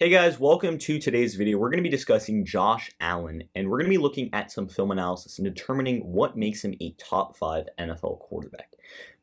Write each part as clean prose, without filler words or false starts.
Hey guys, welcome to today's video. We're going to be discussing Josh Allen, and we're going to be looking at some film analysis and determining what makes him a top 5 NFL quarterback.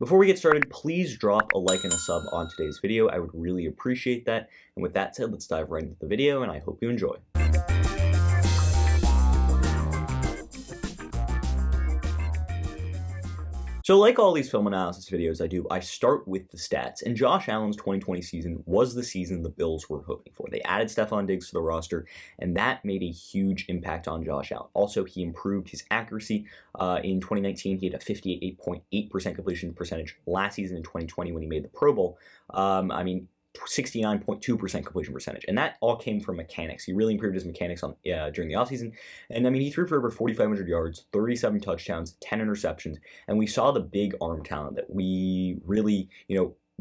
Before we get started, please drop a like and a sub on today's video. I would really appreciate that. And with that said, let's dive right into the video, and I hope you enjoy. So like all these film analysis videos I do, I start with the stats, and Josh Allen's 2020 season was the season the Bills were hoping for. They added Stefon Diggs to the roster, and that made a huge impact on Josh Allen. Also, he improved his accuracy. In 2019, he had a 58.8% completion percentage. Last season in 2020, when he made the Pro Bowl, 69.2% completion percentage, and that all came from mechanics. He really improved his mechanics during the offseason, and he threw for over 4,500 yards, 37 touchdowns, 10 interceptions, and we saw the big arm talent that we really,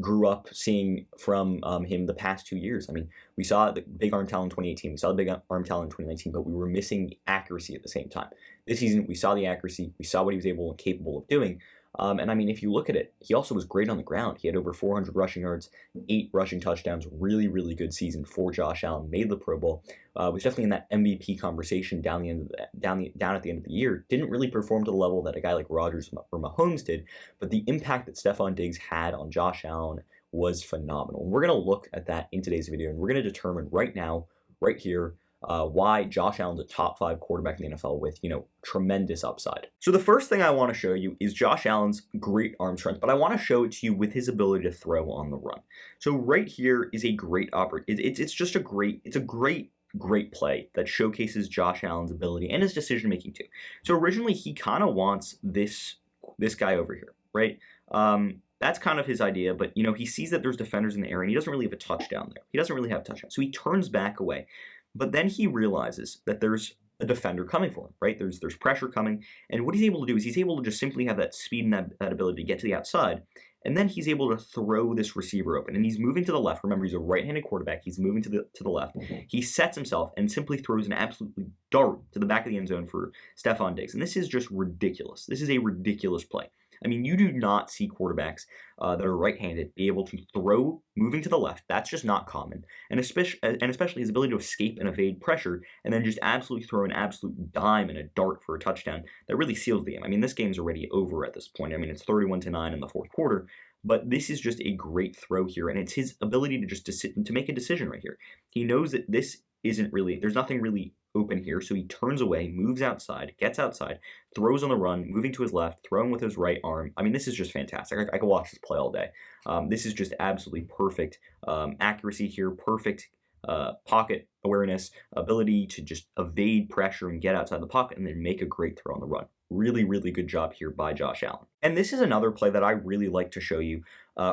grew up seeing from him the past 2 years. We saw the big arm talent in 2018, we saw the big arm talent in 2019, but we were missing the accuracy at the same time. This season, we saw the accuracy, we saw what he was able and capable of doing. If you look at it, he also was great on the ground. He had over 400 rushing yards, 8 rushing touchdowns. Really, really good season for Josh Allen. Made the Pro Bowl. Was definitely in that MVP conversation down at the end of the year. Didn't really perform to the level that a guy like Rodgers or Mahomes did, but the impact that Stefon Diggs had on Josh Allen was phenomenal. And we're going to look at that in today's video, and we're going to determine right now, right here, why Josh Allen's a top 5 quarterback in the NFL with, tremendous upside. So the first thing I want to show you is Josh Allen's great arm strength, but I want to show it to you with his ability to throw on the run. So right here is a great it's a great play that showcases Josh Allen's ability and his decision making too. So originally he kind of wants this guy over here, right? That's kind of his idea, but he sees that there's defenders in the area and he doesn't really have a touchdown there. He doesn't really have a touchdown. So he turns back away. But then he realizes that there's a defender coming for him, right? There's pressure coming. And what he's able to do is he's able to just simply have that speed and that ability to get to the outside. And then he's able to throw this receiver open. And he's moving to the left. Remember, he's a right-handed quarterback. He's moving to the left. He sets himself and simply throws an absolutely dart to the back of the end zone for Stefon Diggs. And this is just ridiculous. This is a ridiculous play. You do not see quarterbacks that are right-handed be able to throw moving to the left. That's just not common. And especially his ability to escape and evade pressure and then just absolutely throw an absolute dime and a dart for a touchdown that really seals the game. This game's already over at this point. It's 31-9 in the fourth quarter. But this is just a great throw here, and it's his ability to make a decision right here. He knows that there's nothing really open here, so he turns away, moves outside, gets outside, throws on the run, moving to his left, throwing with his right arm. This is just fantastic. I could watch this play all day. This is just absolutely perfect accuracy here, perfect pocket awareness, ability to just evade pressure and get outside the pocket and then make a great throw on the run. Really, really good job here by Josh Allen. And this is another play that I really like to show you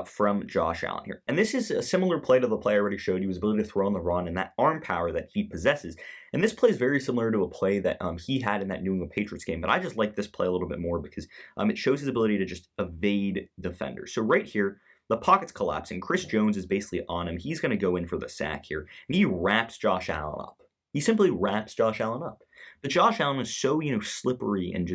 from Josh Allen here. And this is a similar play to the play I already showed you, his ability to throw on the run and that arm power that he possesses. And this play is very similar to a play that he had in that New England Patriots game. But I just like this play a little bit more because it shows his ability to just evade defenders. So right here, the pocket's collapsing. Chris Jones is basically on him. He's going to go in for the sack here. And he wraps Josh Allen up. He simply wraps Josh Allen up. But Josh Allen is so, slippery and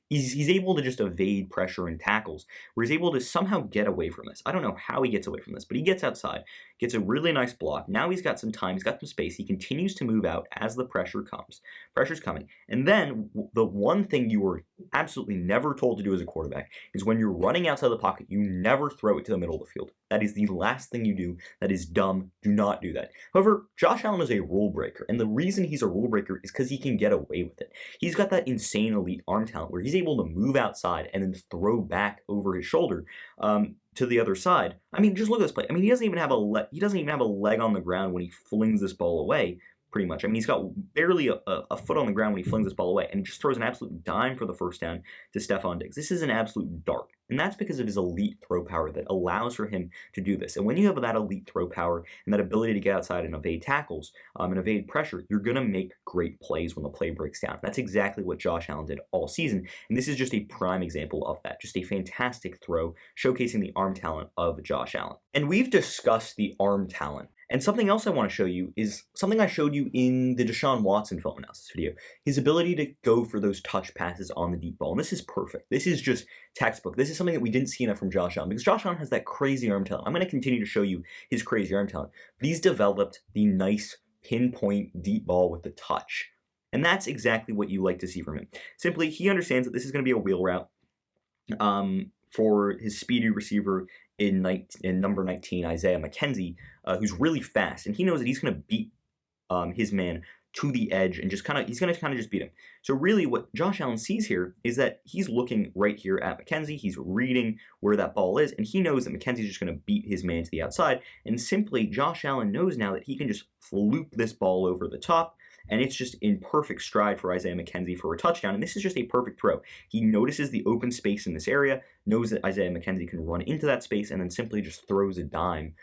he's able to just evade pressure and tackles, where he's able to somehow get away from this. I don't know how he gets away from this, but he gets outside, gets a really nice block. Now he's got some time, he's got some space. He continues to move out as the pressure comes. Pressure's coming. And then the one thing you were absolutely never told to do as a quarterback is when you're running outside the pocket, you never throw it to the middle of the field. That is the last thing you do. That is dumb. Do not do that. However, Josh Allen is a rule breaker, and the reason he's a rule breaker is because he can get away with it. He's got that insane elite arm talent where he's able to move outside and then throw back over his shoulder to the other side. Just look at this play. He doesn't even have a leg on the ground when he flings this ball away. Pretty much. He's got barely a foot on the ground when he flings this ball away, and he just throws an absolute dime for the first down to Stefon Diggs. This is an absolute dart, and that's because of his elite throw power that allows for him to do this. And when you have that elite throw power and that ability to get outside and evade tackles and evade pressure, you're going to make great plays when the play breaks down. That's exactly what Josh Allen did all season, and this is just a prime example of that. Just a fantastic throw showcasing the arm talent of Josh Allen. And we've discussed the arm talent And something else I want to show you is something I showed you in the Deshaun Watson film analysis video. His ability to go for those touch passes on the deep ball. And this is perfect. This is just textbook. This is something that we didn't see enough from Josh Allen because Josh Allen has that crazy arm talent. I'm going to continue to show you his crazy arm talent. But he's developed the nice pinpoint deep ball with the touch. And that's exactly what you like to see from him. Simply, he understands that this is going to be a wheel route for his speedy receiver in number 19, Isaiah Mckenzie, who's really fast, and he knows that he's going to beat his man to the edge and he's going to kind of just beat him. So really what Josh Allen sees here is that he's looking right here at Mckenzie, he's reading where that ball is, and he knows that Mckenzie's just going to beat his man to the outside, and simply Josh Allen knows now that he can just loop this ball over the top, and it's just in perfect stride for Isaiah Mckenzie for a touchdown, and this is just a perfect throw. He notices the open space in this area, knows that Isaiah Mckenzie can run into that space, and then simply just throws a dime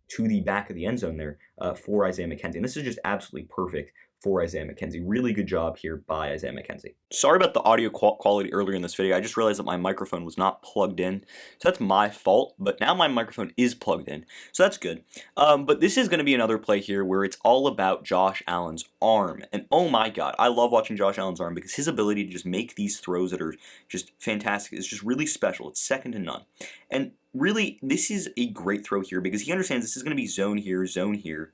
to the back of the end zone there for Isaiah Mckenzie. And this is just absolutely perfect for Isaiah Mckenzie. Really good job here by Isaiah Mckenzie. Sorry about the audio quality earlier in this video. I just realized that my microphone was not plugged in. So that's my fault, but now my microphone is plugged in. So that's good. But this is going to be another play here where it's all about Josh Allen's arm. And oh my God, I love watching Josh Allen's arm because his ability to just make these throws that are just fantastic is just really special. It's second to none. And really, this is a great throw here because he understands this is going to be zone here.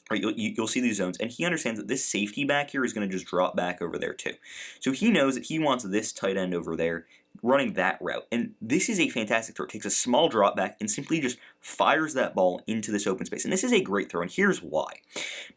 Right, you'll see these zones, and he understands that this safety back here is going to just drop back over there too. So he knows that he wants this tight end over there running that route, and this is a fantastic throw. It takes a small drop back and simply just fires that ball into this open space, and this is a great throw, and here's why.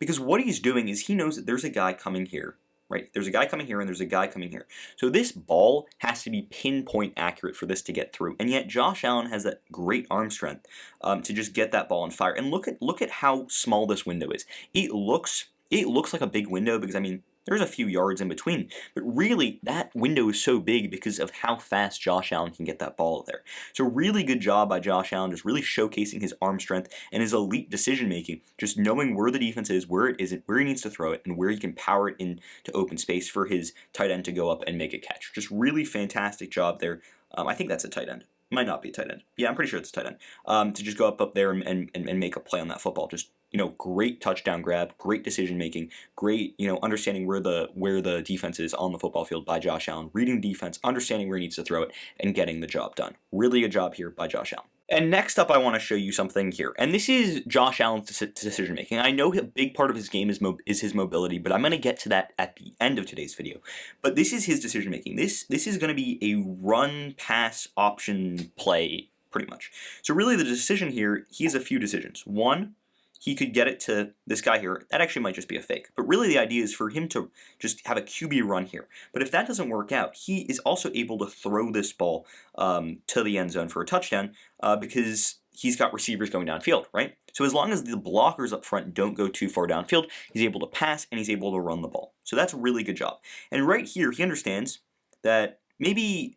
Because what he's doing is he knows that there's a guy coming here, right? There's a guy coming here and there's a guy coming here. So this ball has to be pinpoint accurate for this to get through. And yet Josh Allen has that great arm strength to just get that ball and fire. And look at how small this window is. It looks like a big window because, I mean, there's a few yards in between, but really that window is so big because of how fast Josh Allen can get that ball there. So really good job by Josh Allen, just really showcasing his arm strength and his elite decision making, just knowing where the defense is, where it isn't, where he needs to throw it, and where he can power it into open space for his tight end to go up and make a catch. Just really fantastic job there. I think that's a tight end. Might not be a tight end. Yeah, I'm pretty sure it's a tight end. To just go up there and make a play on that football. Just, great touchdown grab, great decision making, great, understanding where the defense is on the football field by Josh Allen, reading the defense, understanding where he needs to throw it, and getting the job done. Really good job here by Josh Allen. And next up, I want to show you something here. And this is Josh Allen's decision making. I know a big part of his game is his mobility, but I'm going to get to that at the end of today's video. But this is his decision making. This is going to be a run pass option play, pretty much. So really the decision here, he has a few decisions. One, he could get it to this guy here. That actually might just be a fake. But really the idea is for him to just have a QB run here. But if that doesn't work out, he is also able to throw this ball to the end zone for a touchdown because he's got receivers going downfield, right? So as long as the blockers up front don't go too far downfield, he's able to pass and he's able to run the ball. So that's a really good job. And right here, he understands that maybe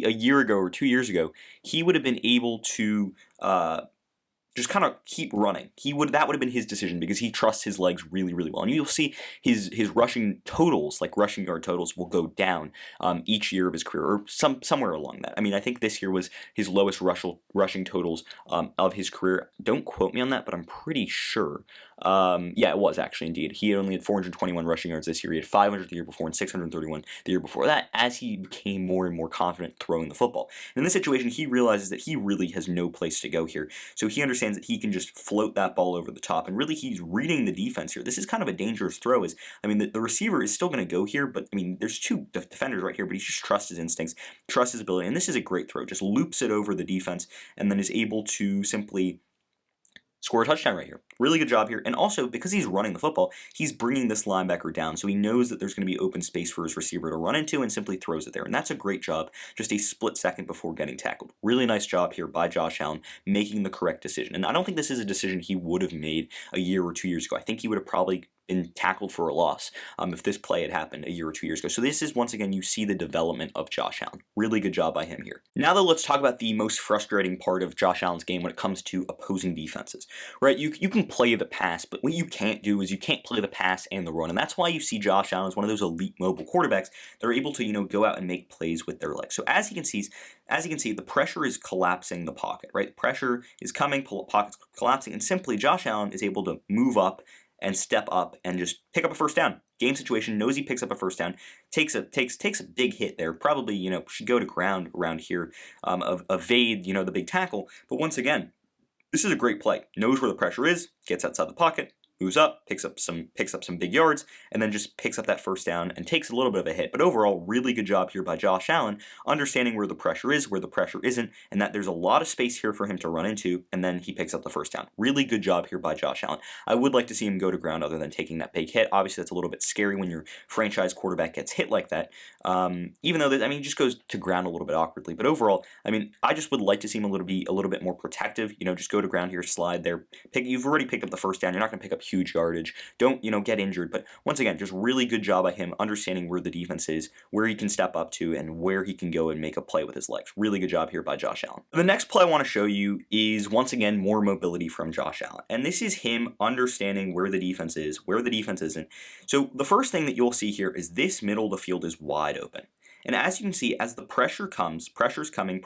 a year ago or 2 years ago, he would have been able to just kind of keep running. That would have been his decision because he trusts his legs really, really well. And you'll see his rushing totals, like rushing yard totals, will go down each year of his career, or somewhere along that. I mean, I think this year was his lowest rushing totals of his career. Don't quote me on that, but I'm pretty sure. Yeah, it was actually indeed. He only had 421 rushing yards this year. He had 500 the year before and 631 the year before that as he became more and more confident throwing the football. And in this situation, he realizes that he really has no place to go here. So he understands that he can just float that ball over the top. And really, he's reading the defense here. This is kind of a dangerous throw. The receiver is still going to go here, but I mean, there's two defenders right here, but he just trusts his instincts, trusts his ability. And this is a great throw. Just loops it over the defense and then is able to simply score a touchdown right here. Really good job here. And also, because he's running the football, he's bringing this linebacker down. So he knows that there's going to be open space for his receiver to run into and simply throws it there. And that's a great job, just a split second before getting tackled. Really nice job here by Josh Allen making the correct decision. And I don't think this is a decision he would have made a year or 2 years ago. I think he would have probably been tackled for a loss if this play had happened a year or 2 years ago. So this is, once again, you see the development of Josh Allen. Really good job by him here. Now though, let's talk about the most frustrating part of Josh Allen's game when it comes to opposing defenses, right? You can play the pass, but what you can't do is you can't play the pass and the run, and that's why you see Josh Allen as one of those elite mobile quarterbacks that are able to, go out and make plays with their legs. So as you can see, the pressure is collapsing the pocket, right? The pressure is coming, pocket's collapsing, and simply Josh Allen is able to move up and step up and just pick up a first down. Game situation, knows he picks up a first down, takes a big hit there. Probably, should go to ground around here, evade, the big tackle. But once again, this is a great play. Knows where the pressure is, gets outside the pocket, moves up, picks up some big yards, and then just picks up that first down and takes a little bit of a hit. But overall, really good job here by Josh Allen, understanding where the pressure is, where the pressure isn't, and that there's a lot of space here for him to run into, and then he picks up the first down. Really good job here by Josh Allen. I would like to see him go to ground other than taking that big hit. Obviously, that's a little bit scary when your franchise quarterback gets hit like that. Even though, he just goes to ground a little bit awkwardly. But overall, I just would like to see him be a little bit more protective. Just go to ground here, slide there. You've already picked up the first down. You're not going to pick up huge yardage. Don't, get injured. But once again, just really good job by him understanding where the defense is, where he can step up to, and where he can go and make a play with his legs. Really good job here by Josh Allen. The next play I want to show you is, once again, more mobility from Josh Allen. And this is him understanding where the defense is, where the defense isn't. So the first thing that you'll see here is this middle of the field is wide open. And as you can see, as the pressure comes, pressure's coming,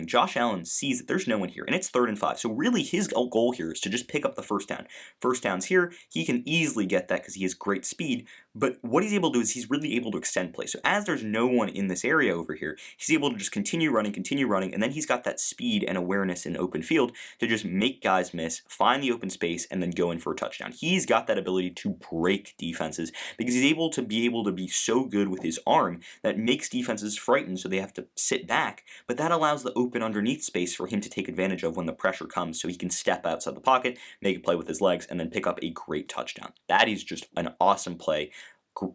Josh Allen sees that there's no one here, and it's 3rd and 5. So really his goal here is to just pick up the first down. First down's here. He can easily get that because he has great speed, but what he's able to do is he's really able to extend play. So as there's no one in this area over here, he's able to just continue running, and then he's got that speed and awareness in open field to just make guys miss, find the open space, and then go in for a touchdown. He's got that ability to break defenses because he's able to be so good with his arm that makes defenses frightened, so they have to sit back, but that allows the open underneath space for him to take advantage of when the pressure comes, so he can step outside the pocket, make a play with his legs, and then pick up a great touchdown. That is just an awesome play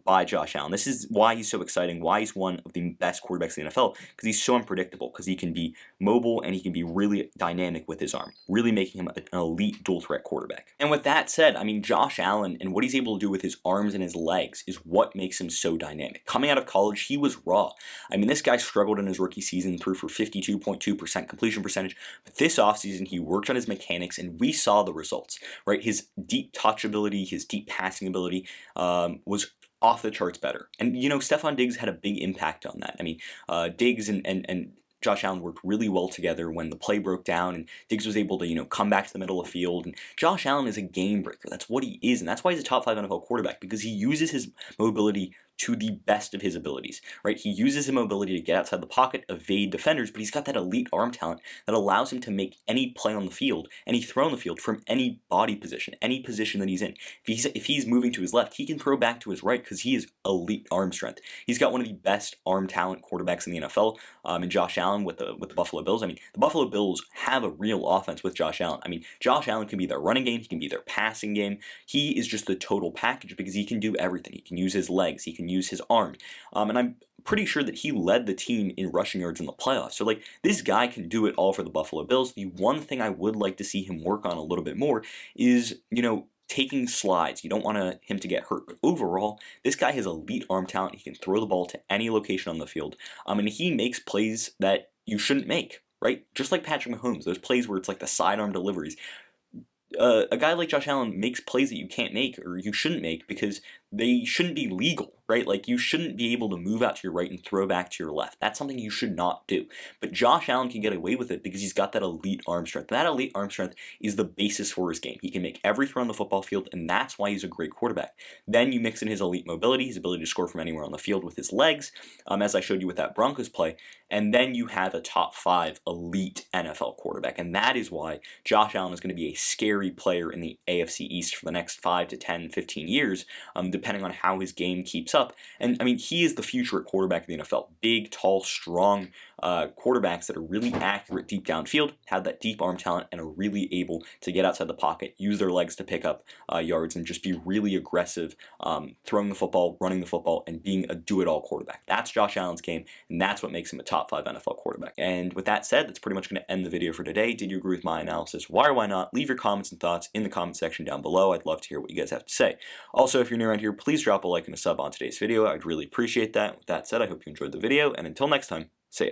by Josh Allen. This is why he's so exciting, why he's one of the best quarterbacks in the NFL, because he's so unpredictable, because he can be mobile and he can be really dynamic with his arm, really making him an elite dual threat quarterback. And with that said, Josh Allen and what he's able to do with his arms and his legs is what makes him so dynamic. Coming out of college, he was raw. This guy struggled in his rookie season, threw for 52.2% completion percentage, but this offseason he worked on his mechanics and we saw the results, right? His deep touch ability, his deep passing ability was off the charts better. And, Stefon Diggs had a big impact on that. Diggs and Josh Allen worked really well together when the play broke down and Diggs was able to, come back to the middle of the field. And Josh Allen is a game breaker. That's what he is. And that's why he's a top 5 NFL quarterback, because he uses his mobility to the best of his abilities, right? He uses his mobility to get outside the pocket, evade defenders, but he's got that elite arm talent that allows him to make any play on the field, any throw on the field from any body position, any position that he's in. If he's moving to his left, he can throw back to his right because he is elite arm strength. He's got one of the best arm talent quarterbacks in the NFL, and Josh Allen with the Buffalo Bills. The Buffalo Bills have a real offense with Josh Allen. Josh Allen can be their running game, he can be their passing game. He is just the total package because he can do everything. He can use his legs, he can use his arm, and I'm pretty sure that he led the team in rushing yards in the playoffs. So this guy can do it all for the Buffalo Bills. The one thing I would like to see him work on a little bit more is, taking slides. You don't want him to get hurt, but overall, this guy has elite arm talent. He can throw the ball to any location on the field, and he makes plays that you shouldn't make, right? Just like Patrick Mahomes, those plays where it's like the sidearm deliveries. A guy like Josh Allen makes plays that you can't make or you shouldn't make because they shouldn't be legal, right? You shouldn't be able to move out to your right and throw back to your left. That's something you should not do. But Josh Allen can get away with it because he's got that elite arm strength. That elite arm strength is the basis for his game. He can make every throw on the football field, and that's why he's a great quarterback. Then you mix in his elite mobility, his ability to score from anywhere on the field with his legs, as I showed you with that Broncos play, and then you have a top 5 elite NFL quarterback. And that is why Josh Allen is going to be a scary player in the AFC East for the next 5 to 10, 15 years, depending on how his game keeps up. And he is the future at quarterback in the NFL. Big, tall, strong, quarterbacks that are really accurate deep downfield, have that deep arm talent, and are really able to get outside the pocket, use their legs to pick up yards, and just be really aggressive, throwing the football, running the football, and being a do-it-all quarterback. That's Josh Allen's game, and that's what makes him a top 5 NFL quarterback. And with that said, that's pretty much going to end the video for today. Did you agree with my analysis? Why or why not? Leave your comments and thoughts in the comment section down below. I'd love to hear what you guys have to say. Also, if you're new around here, please drop a like and a sub on today's video. I'd really appreciate that. With that said, I hope you enjoyed the video, and until next time, see ya.